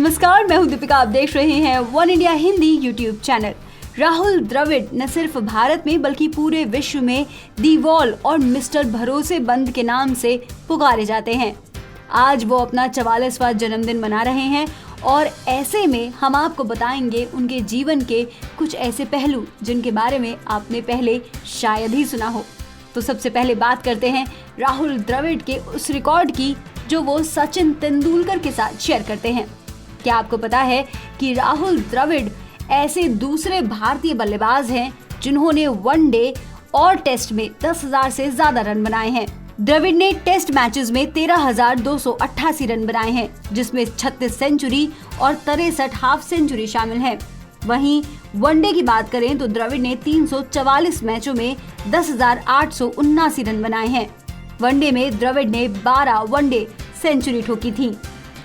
नमस्कार, मैं हूं दीपिका। आप देख रहे हैं one India Hindi YouTube channel. Rahul Dravid न सिर्फ भारत में बल्कि पूरे विश्व में दी वॉल और मिस्टर भरोसेमंद के नाम से पुकारे जाते हैं। आज वो अपना 44वां जन्मदिन मना रहे हैं और ऐसे में हम आपको बताएंगे उनके जीवन के कुछ ऐसे पहलू जिनके बारे में आपने पहले शायद ही सुना हो। तो सबसे पहले बात करते हैं राहुल द्रविड़ के उस रिकॉर्ड की जो वो सचिन तेंदुलकर के साथ शेयर करते हैं। क्या आपको पता है कि राहुल द्रविड़ ऐसे दूसरे भारतीय बल्लेबाज हैं जिन्होंने वनडे और टेस्ट में 10,000 से ज्यादा रन बनाए हैं। द्रविड़ ने टेस्ट मैचेस में 13,288 रन बनाए हैं, जिसमें 36 सेंचुरी और 63 हाफ सेंचुरी शामिल है। वहीं वनडे की बात करें तो द्रविड़ ने 344 मैचों में 10,879 रन बनाए हैं। वनडे में द्रविड़ ने 12 वनडे सेंचुरी ठोकी थी।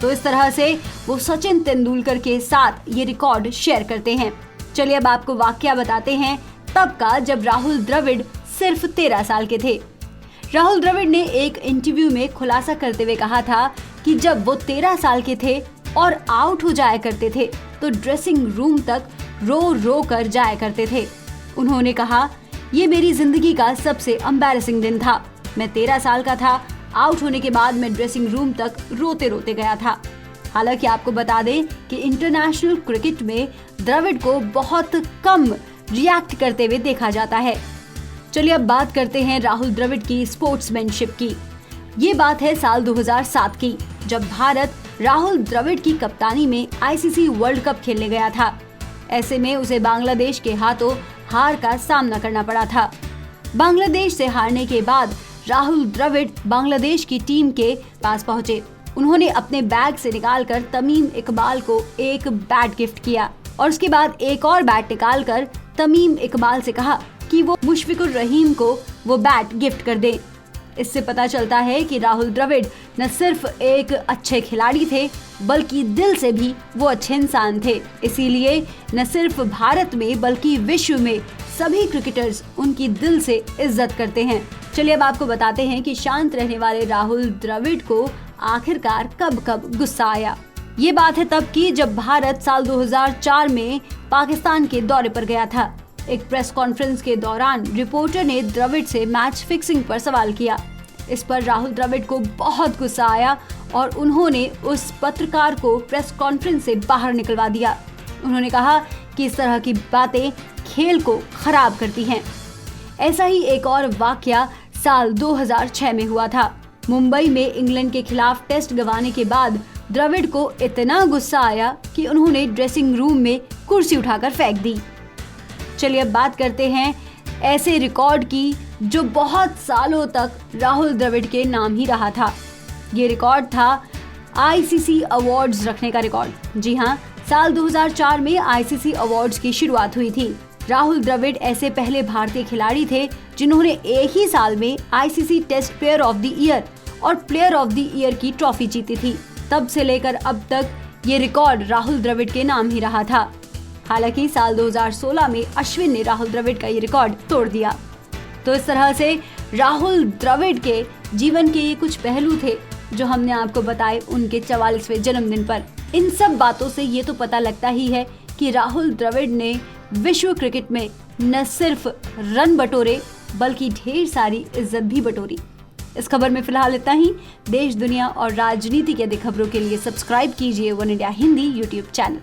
तो इस तरह से वो सचिन तेंदुलकर के साथ ये रिकॉर्ड शेयर करते हैं। चलिए अब आपको वाकया बताते हैं तब का जब राहुल द्रविड़ सिर्फ 13 साल के थे। राहुल द्रविड़ ने एक इंटरव्यू में खुलासा करते हुए कहा था कि जब वो 13 साल के थे और आउट हो जाया करते थे तो ड्रेसिंग रूम तक रो रो कर जाया करते थे। उन्होंने कहा, ये मेरी जिंदगी का सबसे एम्बैरेसिंग दिन था। मैं 13 साल का था। आउट होने के बाद मैं ड्रेसिंग रूम तक रोते रोते गया था। हालांकि आपको बता दें कि इंटरनेशनल क्रिकेट में द्रविड़ को बहुत कम रिएक्ट करते हुए देखा जाता है। चलिए अब बात करते हैं राहुल द्रविड़ की स्पोर्ट्समैनशिप की। ये बात है साल 2007 की, जब भारत राहुल द्रविड़ की कप्तानी में आईसीसी वर्ल्ड कप खेलने गया था। ऐसे में उसे बांग्लादेश के हाथों हार का सामना करना पड़ा था। बांग्लादेश से हारने के बाद राहुल द्रविड़ बांग्लादेश की टीम के पास पहुंचे। उन्होंने अपने बैग से निकालकर तमीम इकबाल को एक बैट गिफ्ट किया और उसके बाद एक और बैट निकालकर तमीम इकबाल से कहा कि वो मुशफिकुर रहीम को वो बैट गिफ्ट कर दें। इससे पता चलता है कि राहुल द्रविड़ न सिर्फ एक अच्छे खिलाड़ी थे बल्कि दिल से भी वो अच्छे इंसान थे। इसीलिए न सिर्फ भारत में बल्कि विश्व में सभी क्रिकेटर्स उनकी दिल से इज्जत करते हैं। चलिए अब आपको बताते हैं कि शांत रहने वाले राहुल द्रविड़ को आखिरकार कब गुस्सा आया। ये बात है तब की जब भारत साल 2004 में पाकिस्तान के दौरे पर गया था। एक प्रेस कॉन्फ्रेंस के दौरान रिपोर्टर ने द्रविड़ से मैच फिक्सिंग पर सवाल किया। इस पर राहुल द्रविड़ को बहुत गुस्सा आया और उन्होंने उस पत्रकार को प्रेस कॉन्फ्रेंस से बाहर निकलवा दिया। उन्होंने कहा कि इस तरह की बातें खेल को खराब करती हैं। ऐसा ही एक और वाकया साल 2006 में हुआ था। मुंबई में इंग्लैंड के खिलाफ टेस्ट गंवाने के बाद द्रविड़ को इतना गुस्सा आया कि उन्होंने ड्रेसिंग रूम में कुर्सी उठाकर फेंक दी। चलिए अब बात करते हैं ऐसे रिकॉर्ड की जो बहुत सालों तक राहुल द्रविड़ के नाम ही रहा था। ये रिकॉर्ड था आईसीसी अवार्ड्स रखने का रिकॉर्ड। जी हाँ, साल 2004 में आईसीसी अवार्ड्स की शुरुआत हुई थी। राहुल द्रविड़ ऐसे पहले भारतीय खिलाड़ी थे जिन्होंने एक ही साल में ICC test player of the year और प्लेयर ऑफ द ईयर की ट्रॉफी जीती थी। तब से लेकर अब तक ये रिकॉर्ड राहुल द्रविड़ के नाम ही रहा था। हालांकि साल 2016 में अश्विन ने राहुल द्रविड़ का ये रिकॉर्ड तोड़ दिया। तो इस तरह से राहुल द्रविड़ के जीवन के ये कुछ पहलू थे जो हमने आपको बताए उनके 44वें जन्मदिन पर। इन सब बातों से ये तो पता लगता ही है कि राहुल द्रविड़ ने विश्व क्रिकेट में न सिर्फ रन बटोरे बल्कि ढेर सारी इज्जत भी बटोरी। इस खबर में फिलहाल इतना ही। देश, दुनिया और राजनीति की अधिक खबरों के लिए सब्सक्राइब कीजिए one India Hindi YouTube channel.